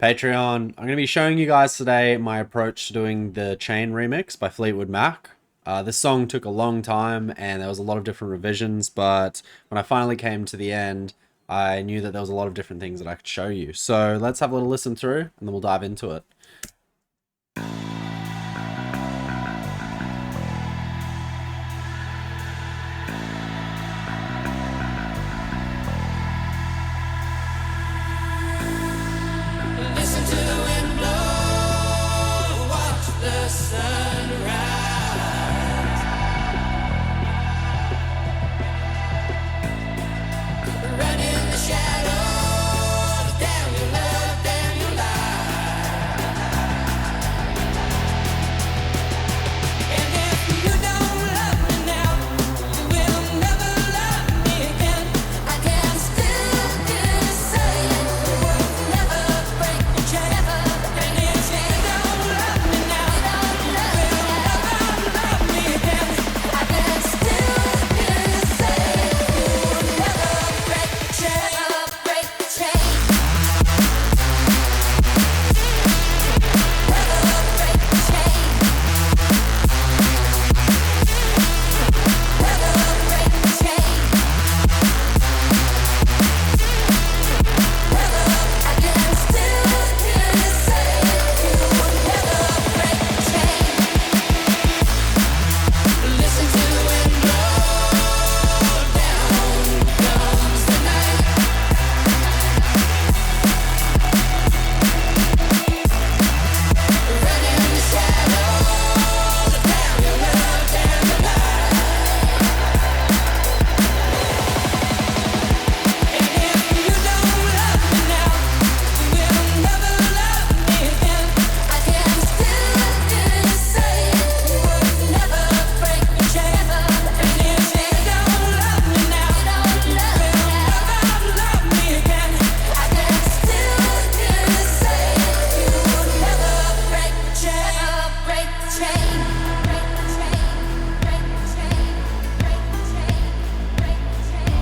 Patreon. I'm going to be showing you guys today my approach to doing the Chain remix by Fleetwood Mac. This song took a long time and there was a lot of different revisions, but when I finally came to the end, I knew that there was a lot of different things that I could show you. So let's have a little listen through and then we'll dive into it. Listen to the wind blow, watch the sun rise. Run in the shadows, damn your love, damn your life. And if you don't love me now, you will never love me again. I can still hear you saying the words never break the chain. And if you don't love me now, you will never love me again. I can still hear you saying you will never break the chain. Break the chain. Never break the chain. Never break the chain. I can still hear you saying you will never break the chain. Listen to the wind blow, down comes the night. Run in the shadows, damn your love, damn your life. And if you don't love me now, you will never love me again. I can still hear you saying you will never break the chain. And if you don't love me now, you will never love me again. I can still hear you saying you will never break the chain. Break the chain. Break the chain. Break the chain. Break the chain. Break the chain.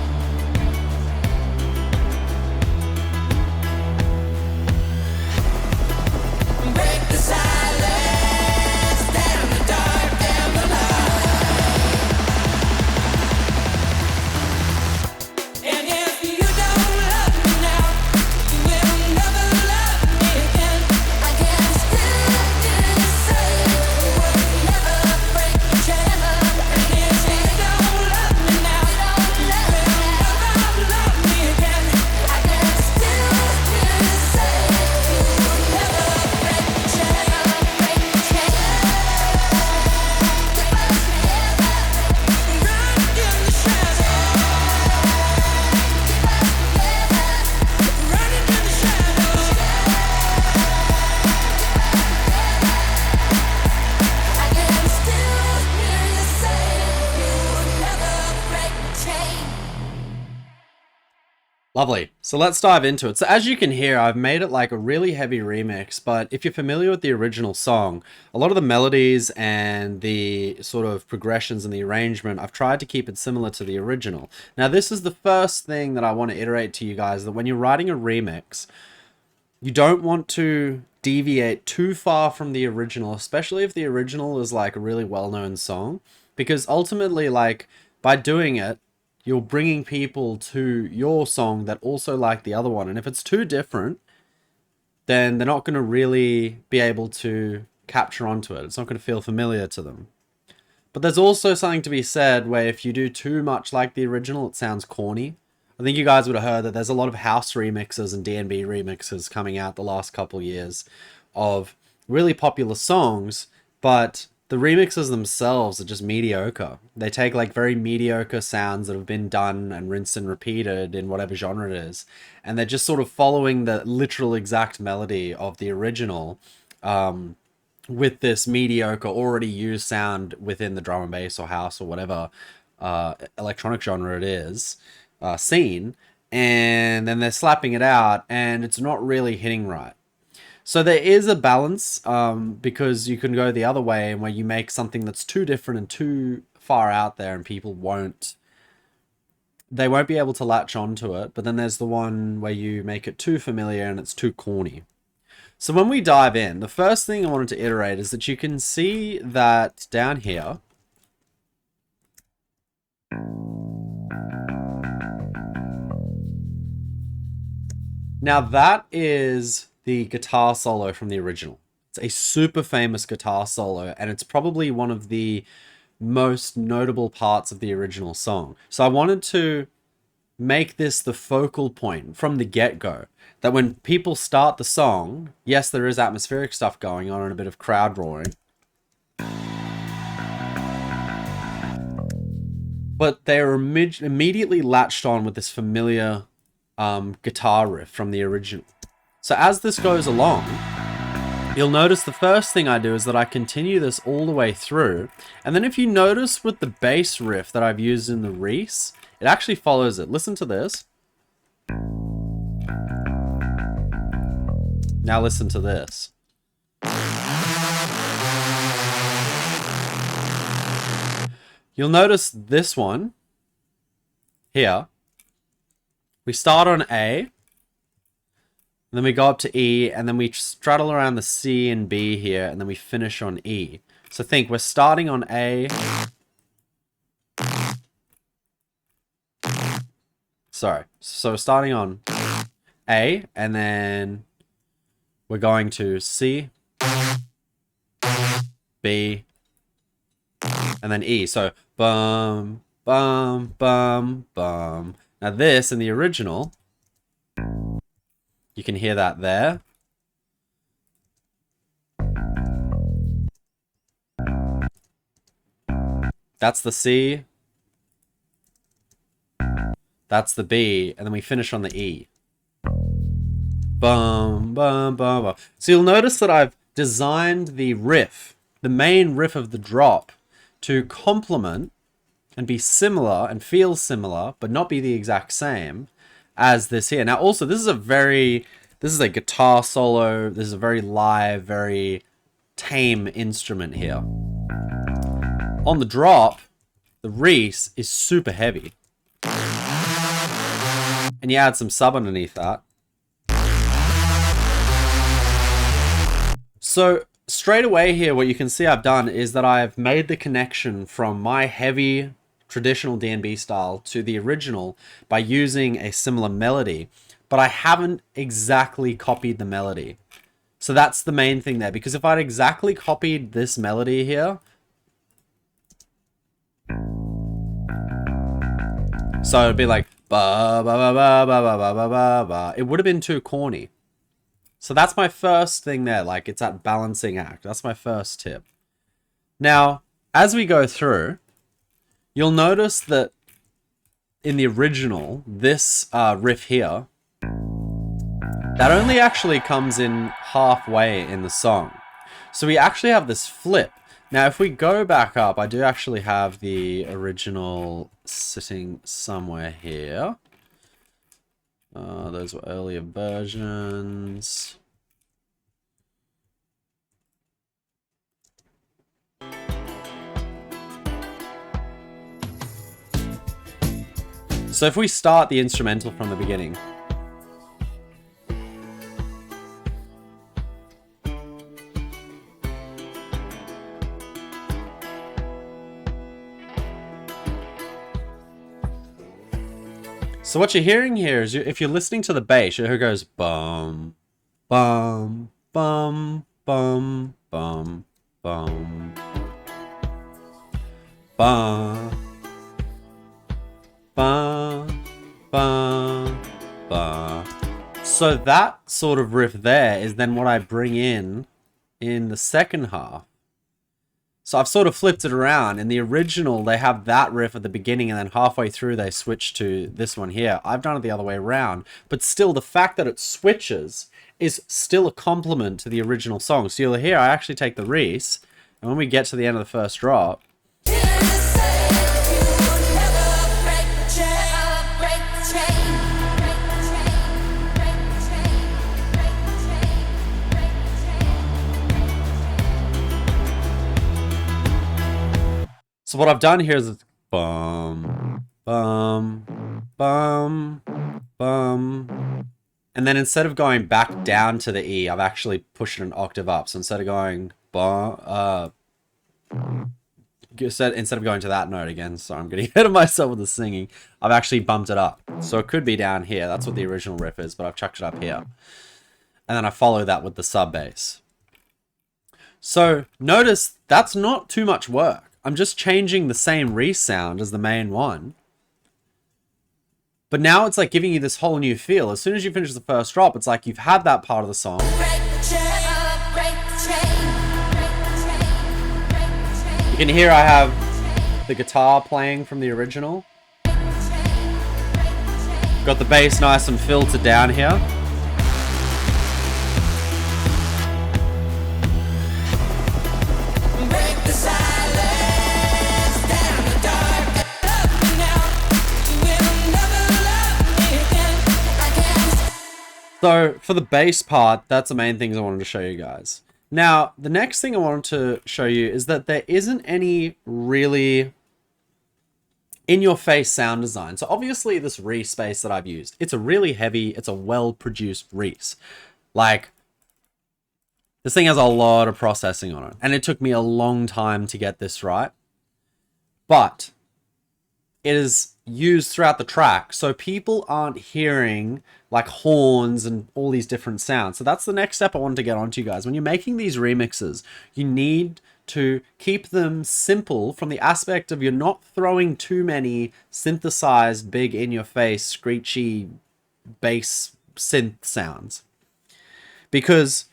Break the silence, damn the dark, damn the light. And if you don't love me now, you will never love me again. I can still hear you saying you will never break the chain. And if you don't love me now, you will never love me again. I can still hear you saying you will never break the chain. Break the chain. Run in the shadows. Running in the shadows. I can still hear you saying you will never break the chain. Lovely. So let's dive into it. So as you can hear, I've made it like a really heavy remix, but if you're familiar with the original song, a lot of the melodies and the sort of progressions and the arrangement, I've tried to keep it similar to the original. Now, this is the first thing that I want to iterate to you guys, that when you're writing a remix, you don't want to deviate too far from the original, especially if the original is like a really well-known song, because ultimately, like, by doing it, you're bringing people to your song that also like the other one. And if it's too different, then they're not going to really be able to capture onto it. It's not going to feel familiar to them. But there's also something to be said where if you do too much like the original, it sounds corny. I think you guys would have heard that there's a lot of house remixes and D&B remixes coming out the last couple years of really popular songs, but the remixes themselves are just mediocre. They take like very mediocre sounds that have been done and rinsed and repeated in whatever genre it is, and they're just sort of following the literal exact melody of the original, with this mediocre already used sound within the drum and bass or house or whatever electronic genre it is scene, and then they're slapping it out and it's not really hitting right. So there is a balance, because you can go the other way and where you make something that's too different and too far out there and people won't be able to latch onto it. But then there's the one where you make it too familiar and it's too corny. So when we dive in, the first thing I wanted to iterate is that you can see that down here, now that is the guitar solo from the original. It's a super famous guitar solo, and it's probably one of the most notable parts of the original song. So I wanted to make this the focal point from the get-go, that when people start the song, yes, there is atmospheric stuff going on and a bit of crowd roaring, but they are immediately latched on with this familiar guitar riff from the original. So as this goes along, you'll notice the first thing I do is that I continue this all the way through, and then if you notice with the bass riff that I've used in the Reese, it actually follows it. Listen to this. Now listen to this. You'll notice this one here. We start on A, and then we go up to E, and then we straddle around the C and B here, and then we finish on E. So think, we're starting on A. Sorry. So we're starting on A, and then we're going to C, B, and then E. So bum, bum, bum, bum. Now this, in the original, you can hear that there. That's the C. That's the B. And then we finish on the E. Bum, bum, bum, bum. So you'll notice that I've designed the riff, the main riff of the drop, to complement and be similar and feel similar, but not be the exact same as this here. Now also, this is a guitar solo. This is a very live, very tame instrument here. On the drop, the Reese is super heavy. And you add some sub underneath that. So straight away here, what you can see I've done is that I've made the connection from my heavy traditional D&B style to the original by using a similar melody, but I haven't exactly copied the melody. So that's the main thing there, because if I'd exactly copied this melody here, so it'd be like ba ba ba ba ba ba ba ba ba ba, it would have been too corny. So that's my first thing there, like it's that balancing act. That's my first tip. Now, as we go through, you'll notice that in the original, this riff here, that only actually comes in halfway in the song. So we actually have this flip. Now, if we go back up, I do actually have the original sitting somewhere here. Those were earlier versions. So if we start the instrumental from the beginning. So what you're hearing here is, if you're listening to the bass, it goes bum, bum, bum, bum, bum, bum, bum, bum, bum, bum. So that sort of riff there is then what I bring in the second half. So I've sort of flipped it around. In the original, they have that riff at the beginning, and then halfway through they switch to this one here. I've done it the other way around, but still the fact that it switches is still a compliment to the original song. So you'll hear I actually take the Reese, and when we get to the end of the first drop, so what I've done here is bum, bum, bum, bum, And then instead of going back down to the E, I've actually pushed it an octave up. So instead of going instead of going to that note again, sorry, I'm getting ahead of myself with the singing, I've actually bumped it up. So it could be down here. That's what the original riff is, but I've chucked it up here. And then I follow that with the sub bass. So notice that's not too much work. I'm just changing the same resound as the main one. But now it's like giving you this whole new feel. As soon as you finish the first drop, it's like you've had that part of the song. You can hear I have the guitar playing from the original. Got the bass nice and filtered down here. So for the bass part, that's the main things I wanted to show you guys. Now, the next thing I wanted to show you is that there isn't any really in-your-face sound design. So obviously this Reese bass that I've used, it's a really heavy, it's a well-produced Reese. Like, this thing has a lot of processing on it. And it took me a long time to get this right. But it is used throughout the track, so people aren't hearing like horns and all these different sounds. So that's the next step I wanted to get onto, you guys. When you're making these remixes, you need to keep them simple from the aspect of you're not throwing too many synthesized, big in-your-face, screechy bass synth sounds. Because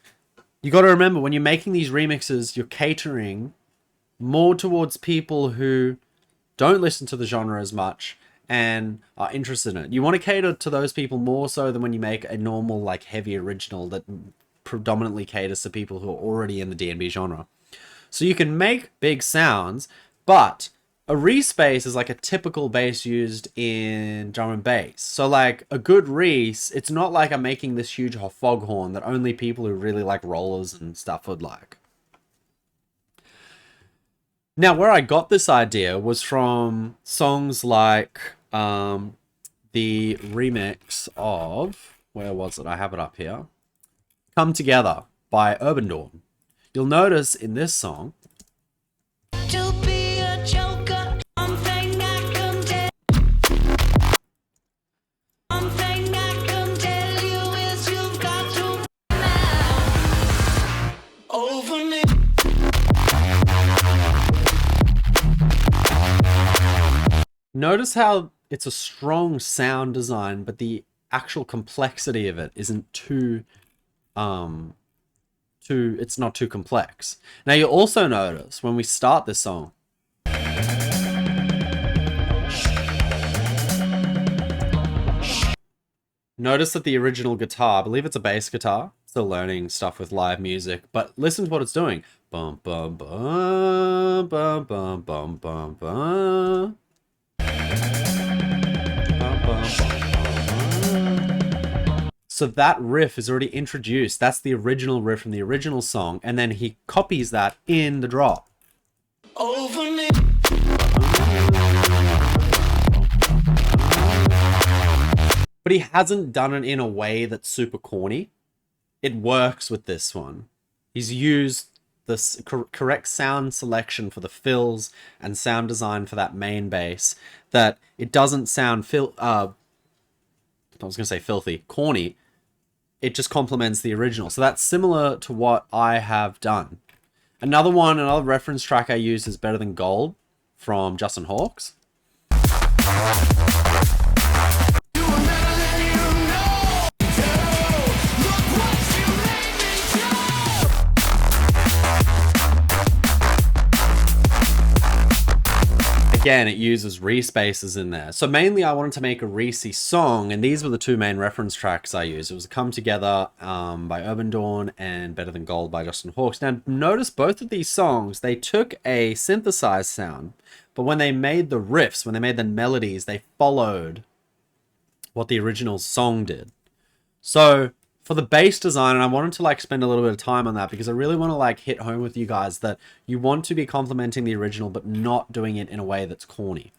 you got to remember, when you're making these remixes, you're catering more towards people who don't listen to the genre as much and are interested in it. You want to cater to those people more so than when you make a normal, like, heavy original that predominantly caters to people who are already in the D&B genre. So you can make big sounds, but a Reese bass is like a typical bass used in drum and bass. So like a good Reese, it's not like I'm making this huge foghorn that only people who really like rollers and stuff would like. Now, where I got this idea was from songs like the remix of, where was it? I have it up here. Come Together by Urban Dawn. You'll notice in this song, To be a joker, one thing I can tell. One thing I can tell you is you've got to now over me. notice how it's a strong sound design, but the actual complexity of it isn't it's not too complex. Now you'll also notice when we start this song, notice that the original guitar, I believe it's a bass guitar, still learning stuff with live music, but listen to what it's doing. Bum bum bum bum bum bum bum bum. So that riff is already introduced. That's the original riff from the original song, and then he copies that in the drop. Over me. But he hasn't done it in a way that's super corny. It works with this one. He's used the correct sound selection for the fills and sound design for that main bass, that it doesn't sound I was going to say filthy, corny. It just complements the original. So that's similar to what I have done. Another reference track I use is Better Than Gold from Justin Hawkes. Again, it uses Reese basses in there. So mainly I wanted to make a Reese song, and these were the two main reference tracks I used. It was Come Together by Urban Dawn and Better Than Gold by Justin Hawkes. Now notice both of these songs, they took a synthesized sound, but when they made the riffs, when they made the melodies, they followed what the original song did. So for the bass design, and I wanted to like spend a little bit of time on that because I really want to like hit home with you guys that you want to be complementing the original but not doing it in a way that's corny.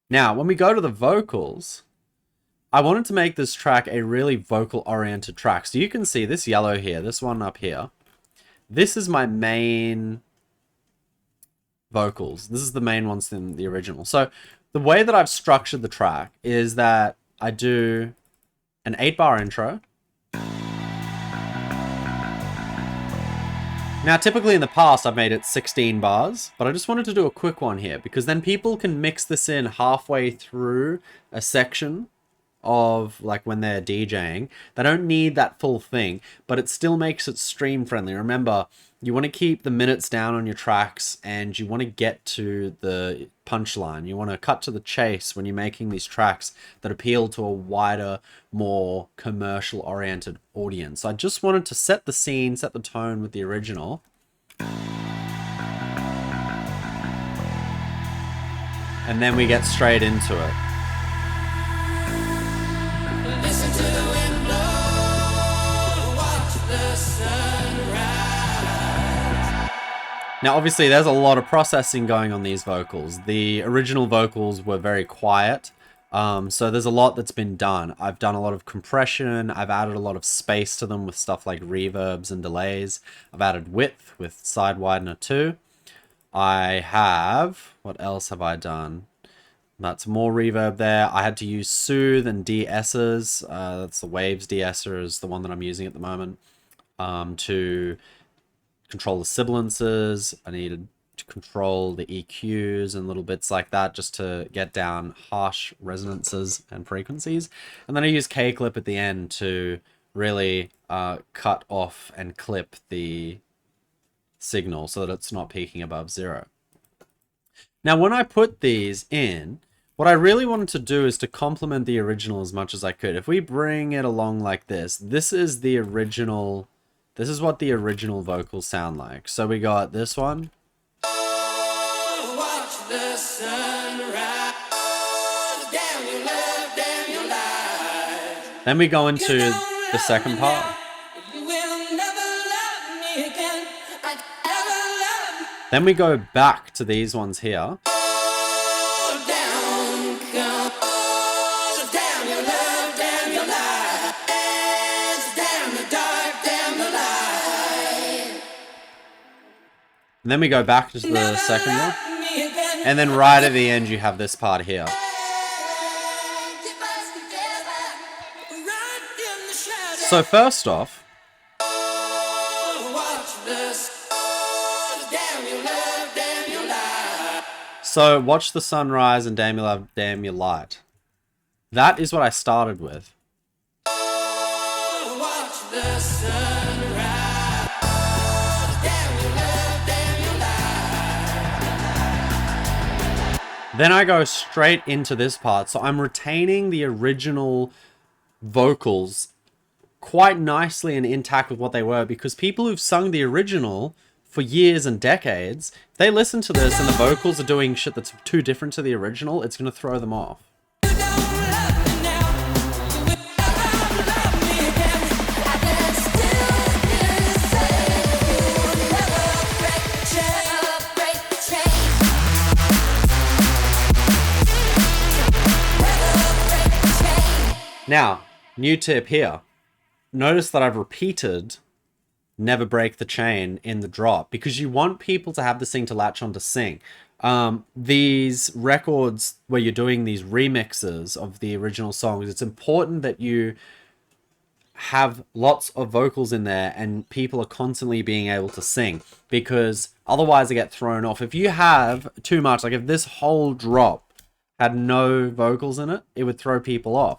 Now, when we go to the vocals, I wanted to make this track a really vocal-oriented track. So you can see this yellow here, this one up here. This is my main vocals. This is the main ones in the original. So the way that I've structured the track is that I do an 8-bar intro. Now, typically in the past, I've made it 16 bars, but I just wanted to do a quick one here because then people can mix this in halfway through a section of like when they're DJing. They don't need that full thing, but it still makes it stream friendly. Remember, you want to keep the minutes down on your tracks and you want to get to the punchline. You want to cut to the chase when you're making these tracks that appeal to a wider, more commercial oriented audience. I just wanted to set the scene, set the tone with the original. And then we get straight into it. Listen to the wind blow, watch the sunrise. Now, obviously, there's a lot of processing going on these vocals. The original vocals were very quiet, so there's a lot that's been done. I've done a lot of compression. I've added a lot of space to them with stuff like reverbs and delays. I've added width with side widener too. I have... what else have I done? That's more reverb there. I had to use Soothe and de-essers. That's the Waves de-esser is the one that I'm using at the moment. To control the sibilances. I needed to control the EQs and little bits like that just to get down harsh resonances and frequencies. And then I use K-clip at the end to really cut off and clip the signal so that it's not peaking above 0. Now, when I put these in, what I really wanted to do is to complement the original as much as I could. If we bring it along like this, this is the original, this is what the original vocals sound like. So we got this one. Oh, watch the sunrise. Damn your love, damn your life. Then we go into the second part. You will never love me again. I ever love. Then we go back to these ones here. Oh, down come. Oh, damn your love, damn your life. It's damn the dark, damn the light. And then we go back to the second one. And then right at the end you have this part here. So first off, so watch the sunrise and damn your love, damn your light. That is what I started with. Then I go straight into this part. So I'm retaining the original vocals quite nicely and intact with what they were, because people who've sung the original for years and decades, if they listen to this and the vocals are doing shit that's too different to the original, it's going to throw them off. Now, new tip here. Notice that I've repeated Never Break the Chain in the drop, because you want people to have this thing to latch on to sing. These records where you're doing these remixes of the original songs, it's important that you have lots of vocals in there and people are constantly being able to sing, because otherwise they get thrown off. If you have too much, like if this whole drop had no vocals in it, it would throw people off.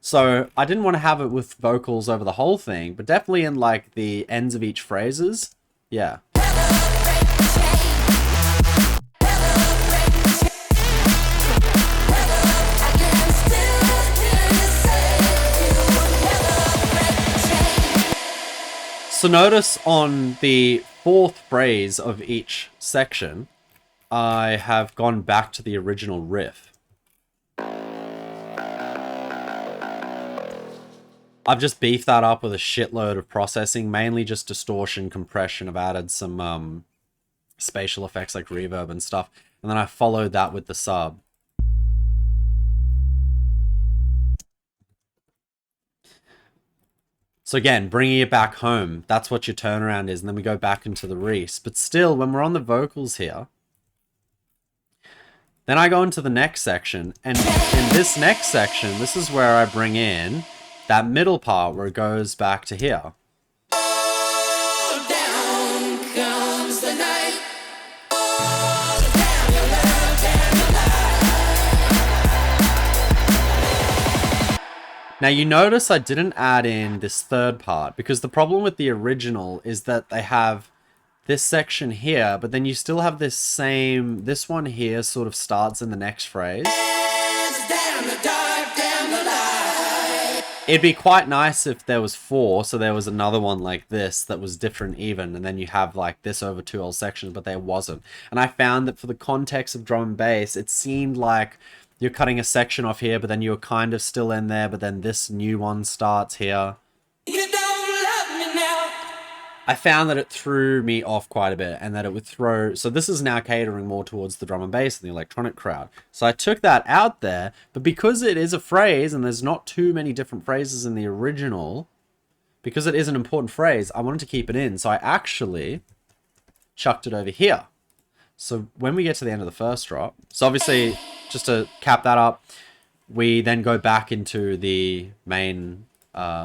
So I didn't want to have it with vocals over the whole thing, but definitely in like the ends of each phrases. Yeah. So notice on the fourth phrase of each section, I have gone back to the original riff. I've just beefed that up with a shitload of processing, mainly just distortion, compression. I've added some spatial effects like reverb and stuff. And then I followed that with the sub. So again, bringing it back home, that's what your turnaround is, and then we go back into the Reese. But still, when we're on the vocals here, then I go into the next section, and in this next section, this is where I bring in that middle part where it goes back to here. Down comes the night. Now you notice I didn't add in this third part because the problem with the original is that they have this section here, but then you still have this one here sort of starts in the next phrase. Down the dark, down the light. It'd be quite nice if there was 4, so there was another one like this that was different even, and then you have like this over 2 whole sections, but there wasn't. And I found that for the context of drum and bass, it seemed like you're cutting a section off here, but then you're kind of still in there, but then this new one starts here. You don't love me now. I found that it threw me off quite a bit, and that it would throw... So this is now catering more towards the drum and bass and the electronic crowd. So I took that out there, but because it is a phrase, and there's not too many different phrases in the original, because it is an important phrase, I wanted to keep it in. So I actually chucked it over here. So when we get to the end of the first drop, so obviously, just to cap that up, we then go back into the main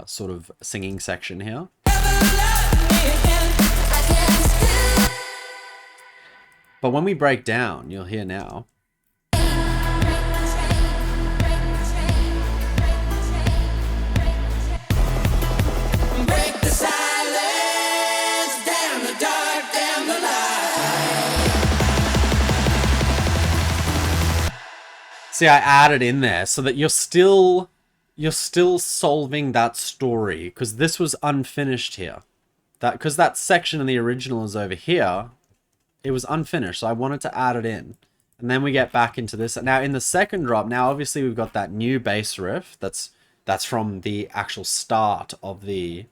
sort of singing section here. But when we break down, you'll hear now. Break the silence, down the dark, down the light. See, I added in there so that you're still solving that story, because this was unfinished here. Because that section in the original is over here, it was unfinished, so I wanted to add it in. And then we get back into this. Now, in the second drop, now obviously we've got that new bass riff that's from the actual start of the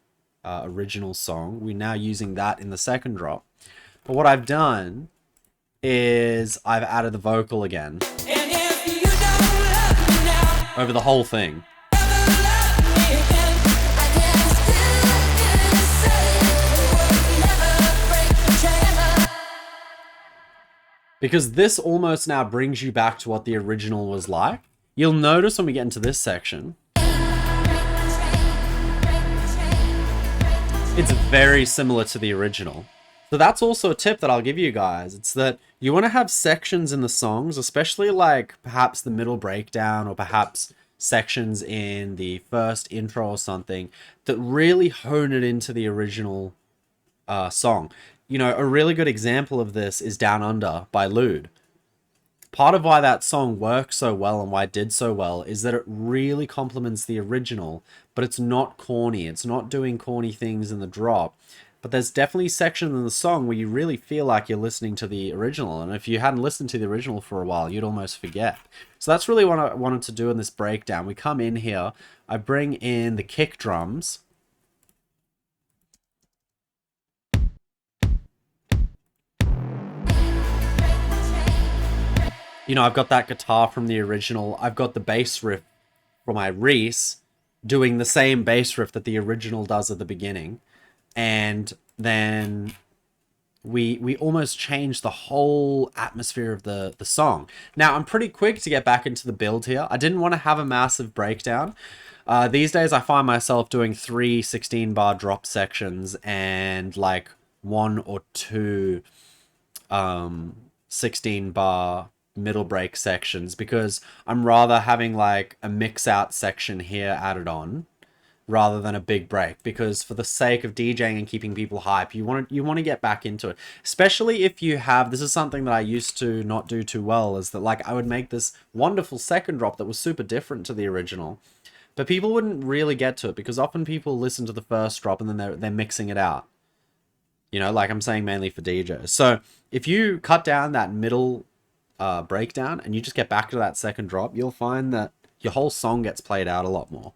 original song. We're now using that in the second drop. But what I've done is I've added the vocal again And if you don't love me now, over the whole thing. never love me again. I can still say you would never break the chain. Because this almost now brings you back to what the original was like. You'll notice when we get into this section, it's very similar to the original. So that's also a tip that I'll give you guys. It's that you want to have sections in the songs, especially like perhaps the middle breakdown or perhaps sections in the first intro or something, that really hone it into the original song. You know, a really good example of this is Down Under by Lude. Part of why that song works so well and why it did so well is that it really complements the original, but it's not corny. It's not doing corny things in the drop. But there's definitely sections in the song where you really feel like you're listening to the original. And if you hadn't listened to the original for a while, you'd almost forget. So that's really what I wanted to do in this breakdown. We come in here, I bring in the kick drums. You know, I've got that guitar from the original. I've got the bass riff from my Reese doing the same bass riff that the original does at the beginning. And then we almost changed the whole atmosphere of the song. Now, I'm pretty quick to get back into the build here. I didn't want to have a massive breakdown. These days, I find myself doing 3 16-bar drop sections and like 1 or 2 16-bar middle break sections, because I'm rather having like a mix out section here added on rather than a big break, because for the sake of DJing and keeping people hype, you want to get back into it, especially if you have, this is something that I used to not do too well, is that like I would make this wonderful second drop that was super different to the original, but people wouldn't really get to it because often people listen to the first drop and then they're mixing it out, you know, like I'm saying mainly for DJs. So if you cut down that middle breakdown and you just get back to that second drop, you'll find that your whole song gets played out a lot more.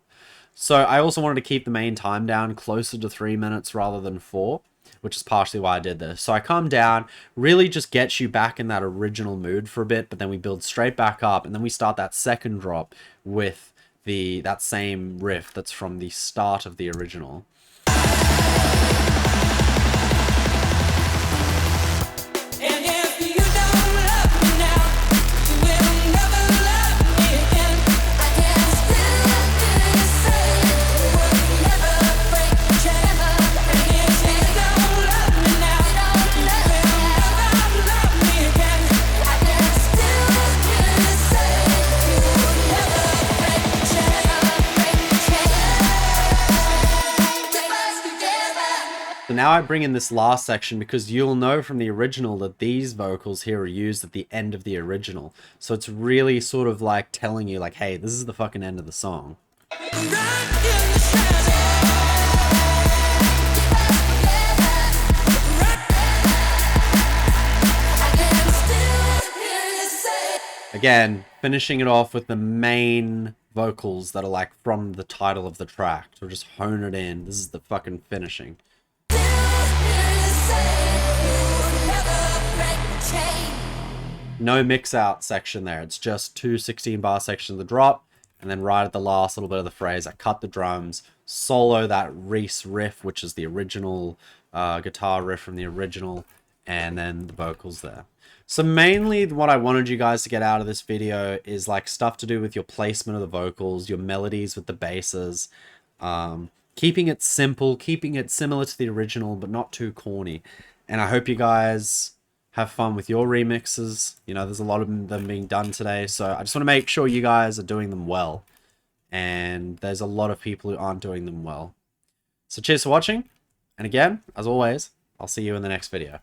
So I also wanted to keep the main time down closer to 3 minutes rather than 4, which is partially why I did this. So I come down, really just gets you back in that original mood for a bit, but then we build straight back up, and then we start that second drop with that same riff that's from the start of the original. And if you don't love me now, you will never love me again. I can still hear you say you would never break the chain. And if you don't love me now, you will never love me again. I can still hear you say you would never break the chain. Break the chain. Keep us together. So now I bring in this last section because you'll know from the original that these vocals here are used at the end of the original. So it's really sort of like telling you like, hey, this is the fucking end of the song. Right in the shadow. I can still hear you say. Again, finishing it off with the main vocals that are like from the title of the track. So just hone it in. This is the fucking finishing. No mix out section there. It's just two 16-bar sections of the drop, and then right at the last little bit of the phrase, I cut the drums, solo that Reese riff, which is the original guitar riff from the original, and then the vocals there. So mainly what I wanted you guys to get out of this video is like stuff to do with your placement of the vocals, your melodies with the basses, keeping it simple, keeping it similar to the original, but not too corny. And I hope you guys have fun with your remixes. You know, there's a lot of them being done today, so I just want to make sure you guys are doing them well. And there's a lot of people who aren't doing them well. So cheers for watching. And again, as always, I'll see you in the next video.